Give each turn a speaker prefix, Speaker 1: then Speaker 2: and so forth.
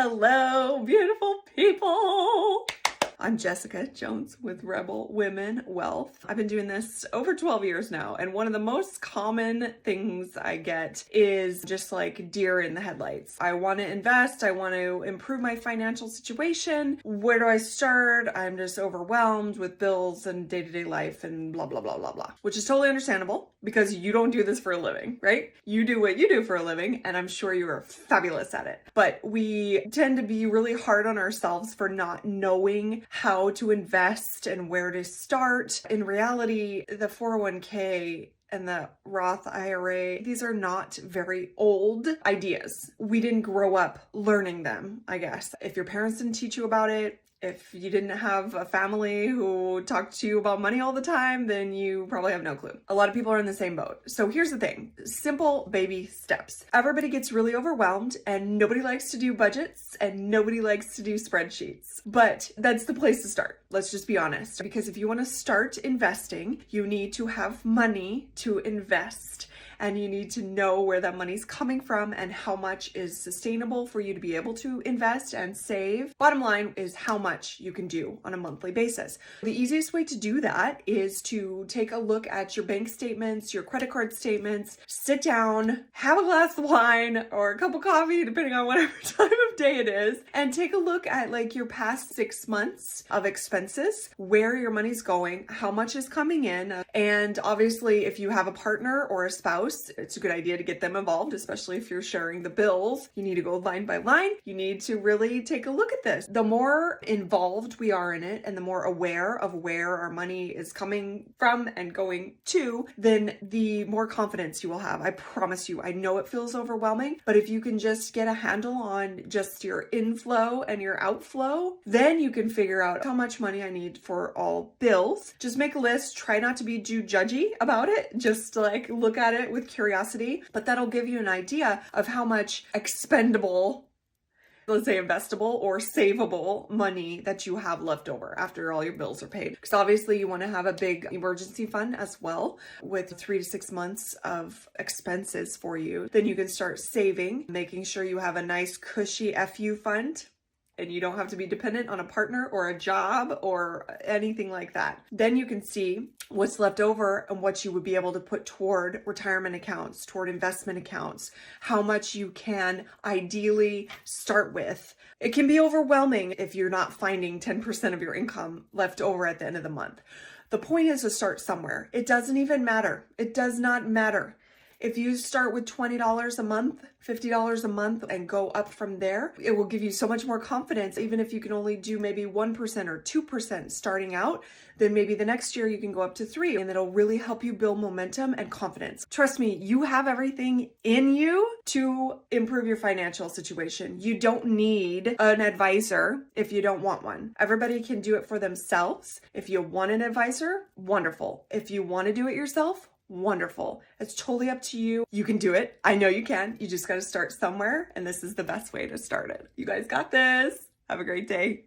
Speaker 1: Hello, beautiful people. I'm Jessica Jones with Rebel Women Wealth. I've been doing this over 12 years now, and one of the most common things I get is just like deer in the headlights. I want to invest, I want to improve my financial situation. Where do I start? I'm just overwhelmed with bills and day-to-day life and blah, blah, blah, blah, blah, which is totally understandable because you don't do this for a living, right? You do what you do for a living, and I'm sure you are fabulous at it. But we tend to be really hard on ourselves for not knowing how to invest and where to start. In reality, the 401k and the Roth IRA, these are not very old ideas. We didn't grow up learning them, I guess. If your parents didn't teach you about it, if you didn't have a family who talked to you about money all the time, then you probably have no clue. A lot of people are in the same boat. So here's the thing, simple baby steps. Everybody gets really overwhelmed and nobody likes to do budgets and nobody likes to do spreadsheets, but that's the place to start. Let's just be honest, because if you want to start investing, you need to have money to invest. And you need to know where that money's coming from and how much is sustainable for you to be able to invest and save. Bottom line is how much you can do on a monthly basis. The easiest way to do that is to take a look at your bank statements, your credit card statements, sit down, have a glass of wine or a cup of coffee, depending on whatever time of day it is, and take a look at like your past 6 months of expenses, where your money's going, how much is coming in. And obviously, if you have a partner or a spouse, it's a good idea to get them involved, especially if you're sharing the bills. You need to go line by line. You need to really take a look at this. The more involved we are in it and the more aware of where our money is coming from and going to, then the more confidence you will have. I promise you, I know it feels overwhelming, but if you can just get a handle on just your inflow and your outflow, then you can figure out how much money I need for all bills. Just make a list. Try not to be too judgy about it. Just like look at it with curiosity, but that'll give you an idea of how much expendable, let's say investable or savable money that you have left over after all your bills are paid. Because obviously you want to have a big emergency fund as well with 3 to 6 months of expenses for you. Then you can start saving, making sure you have a nice cushy FU fund and you don't have to be dependent on a partner or a job or anything like that. Then you can see what's left over and what you would be able to put toward retirement accounts, toward investment accounts, how much you can ideally start with. It can be overwhelming if you're not finding 10% of your income left over at the end of the month. The point is to start somewhere. It doesn't even matter. It does not matter. If you start with $20 a month, $50 a month and go up from there, it will give you so much more confidence. Even if you can only do maybe 1% or 2% starting out, then maybe the next year you can go up to 3%, and it'll really help you build momentum and confidence. Trust me, you have everything in you to improve your financial situation. You don't need an advisor if you don't want one. Everybody can do it for themselves. If you want an advisor, wonderful. If you want to do it yourself, wonderful. It's totally up to you. You can do it. I know you can. You just got to start somewhere, and this is the best way to start it. You guys got this. Have a great day.